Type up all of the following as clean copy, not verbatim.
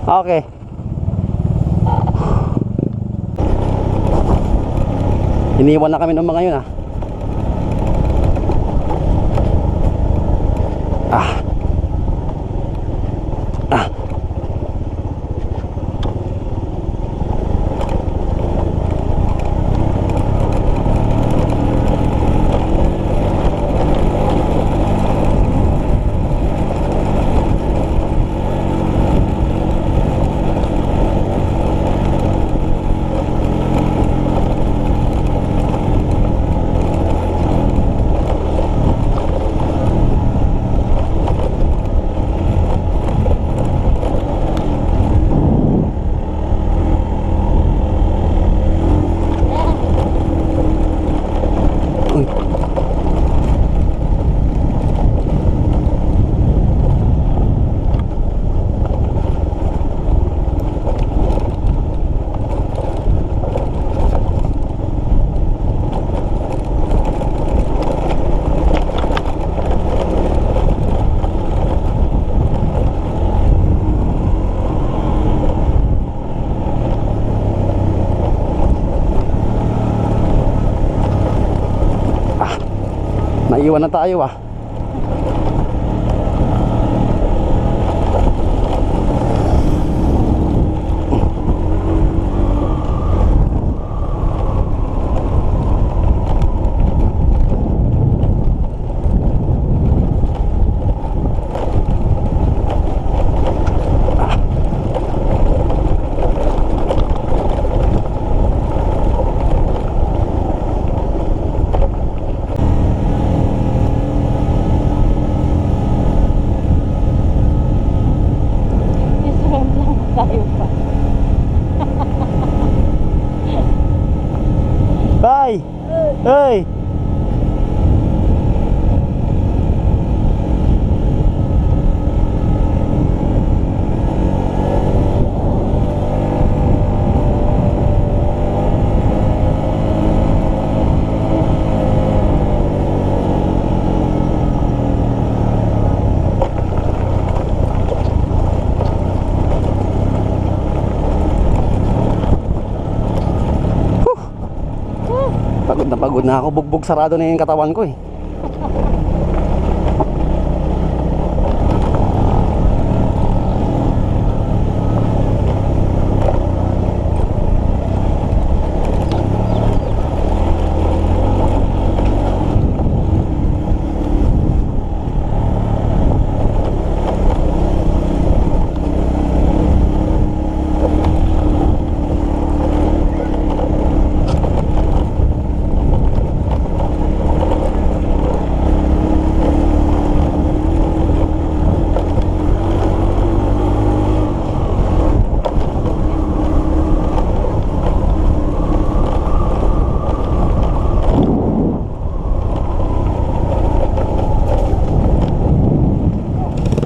Okay. Iniwan na kami ng mga yun, ah. Naiwan na tayo, ah. Bye. Hey. Pagod na ako, bugbog sarado na yung katawan ko, eh.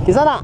Isa na.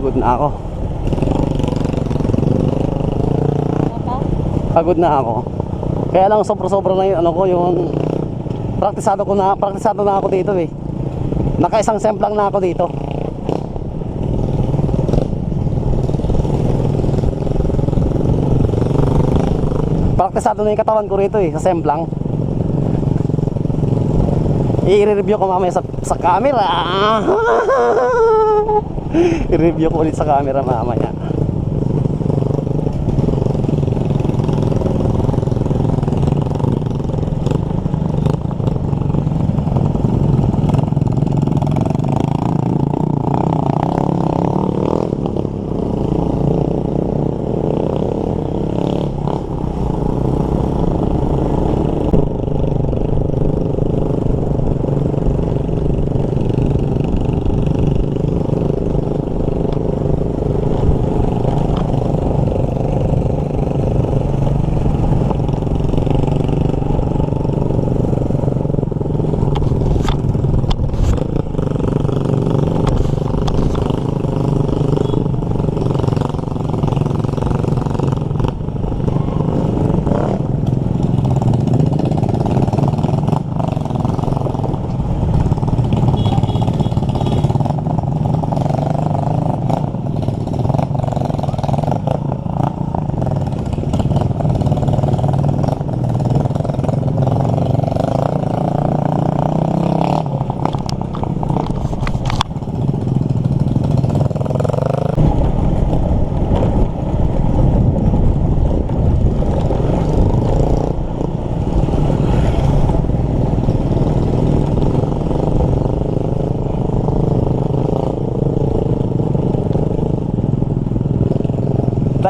Pagod na ako. Pagod na ako. Kaya lang sobra-sobra na yung ano ko, yung praktisado na ako dito, eh. Naka-isang semplang na ako dito. Praktisado na yung katawan ko rito, eh, sa semplang. I-review ko mamaya sa camera. I-review ko ulit sa camera mamaya.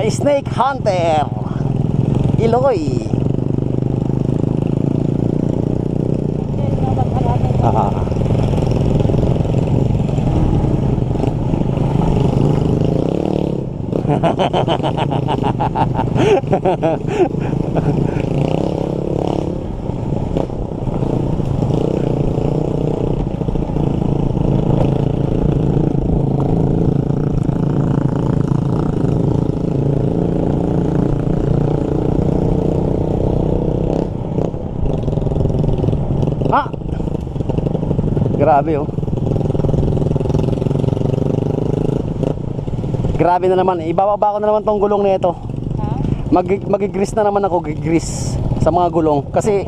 The Snake Hunter Iloy. Ah, grabe oh. Grabe na naman, ibababa ko na naman tong gulong nito. Magigris na naman ako, gigris sa mga gulong kasi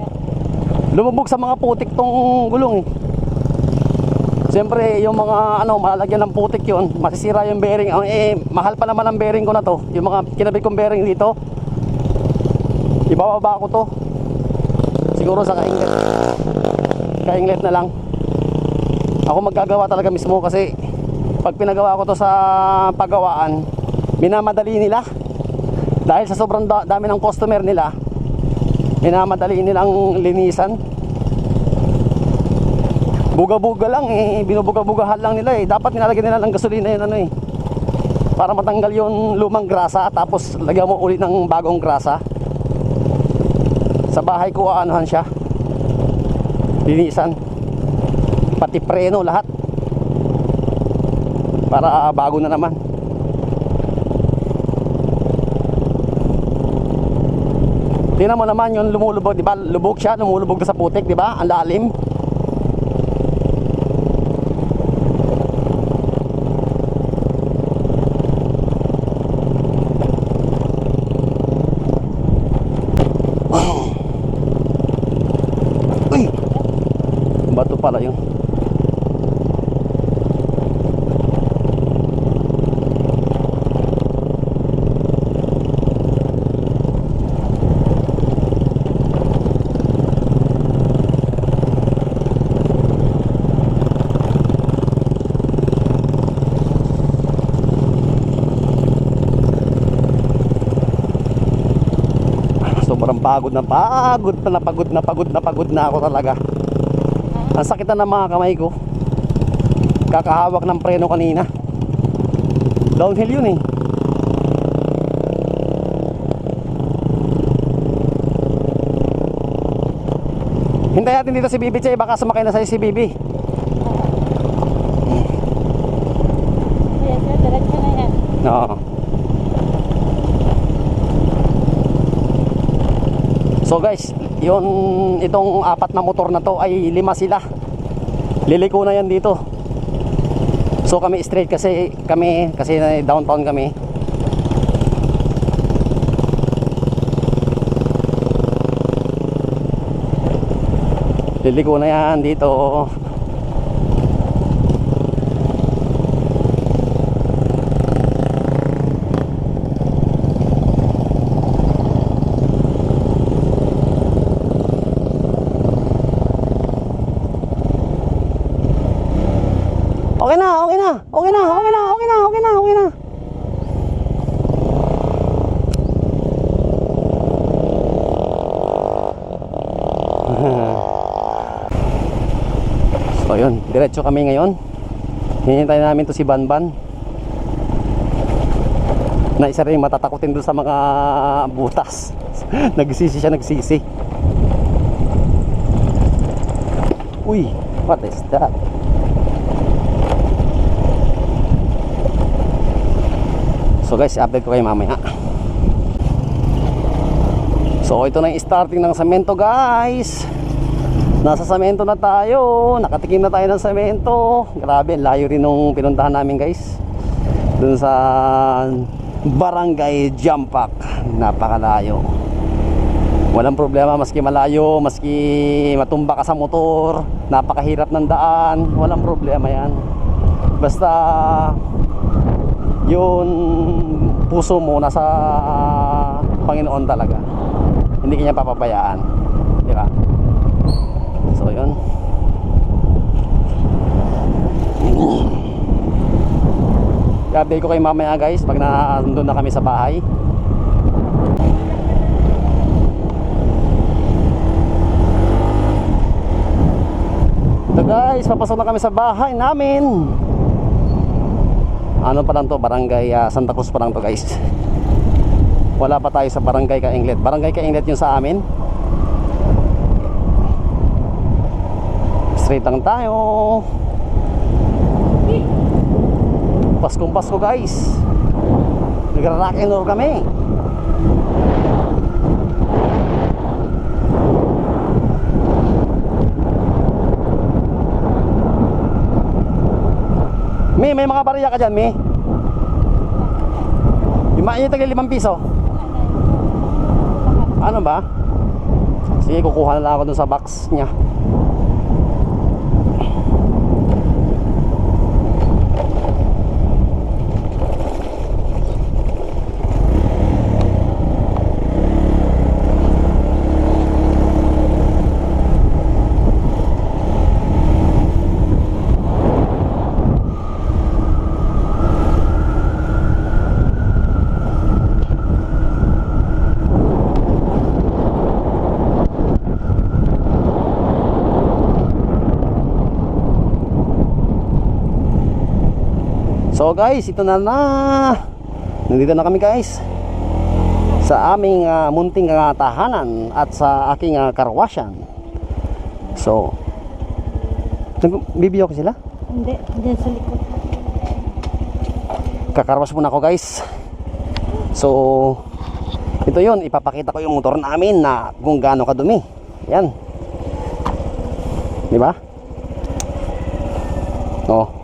lumubog sa mga putik tong gulong eh. Siyempre yung mga ano, malalagyan ng putik yun, masisira yung bearing. Mahal pa naman ang bearing ko na to. Yung mga kinabit kong bearing dito, ibababa ko to siguro sa kainglet na lang. Ako maggagawa talaga mismo kasi pag pinagawa ko to sa paggawaan, minamadali nila dahil sa sobrang dami ng customer nila, minamadali nilang linisan. Buga-buga lang eh, binubuga-bugahan lang nila eh. Dapat nilalagyan nila ng gasolina yun ano eh, para matanggal yung lumang grasa, tapos lagyan mo ulit ng bagong grasa. Sa bahay ko anuhan siya, linisan, pati preno lahat, para bago na naman. Tingnan mo naman yung lumulubog, di ba? Lubog siya, lumulubog na sa putik, di ba? Ang lalim. Uy! Bato pala yun. Sobrang pagod na ako talaga. Ang sakit na ng mga kamay ko, kakahawak ng preno kanina. Downhill yun eh. Hintayin natin dito si Bibi Che, baka sumakay na sa'yo si Bibi. Yes, sir, diretso na yan. Oo. So guys, itong apat na motor na to ay 5 sila. Liliko na yan dito. So kami straight kasi downtown kami. Liliko na yan dito. Okay na. So yun, diretso kami ngayon. Hinihintay namin to si Banban, na isa rin matatakutin doon sa mga butas. Nagsisi siya. Uy, what is that? So guys, update ko kayo mamaya. So ito na yung starting ng semento guys. Nasa semento na tayo. Nakatikim na tayo ng semento. Grabe, layo rin nung pinuntahan namin guys, dun sa Barangay Jampak. Napakalayo. Walang problema maski malayo, maski matumba ka sa motor, napakahirap ng daan, walang problema yan. Basta yung puso mo nasa Panginoon talaga, hindi kanya papabayaan, di ba? So yun. I-update ko kayo mamaya guys pag nandun na kami sa bahay. Ito guys, papasok na kami sa bahay namin. Ano pa lang to, barangay Santa Cruz pa lang to guys. Wala pa tayo sa barangay Kainglet. Barangay Kainglet yung sa amin. Straight lang tayo. Paskong Pasko guys. Nagra-rock and roll kami. May mga bariya ka dyan, Mi? Yung tagli 5 piso. Ano ba? Sige, kukuha na lang ako dun sa box niya. So guys, ito na. Nandito na kami guys sa aming munting tahanan at sa aking karwasyan. So, bibiyo ko sila? Hindi, dyan sa likod. Kakarwas muna ako guys. So, ito yun, ipapakita ko yung motor namin na kung gaano kadumi. Yan. Diba? Oh.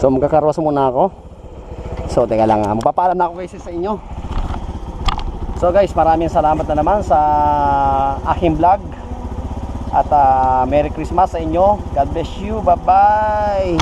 So magkakarwas muna ako. So teka lang, magpapaalam na ako guys sa inyo. So guys, maraming salamat na naman sa aking vlog. At Merry Christmas sa inyo. God bless you. Bye bye.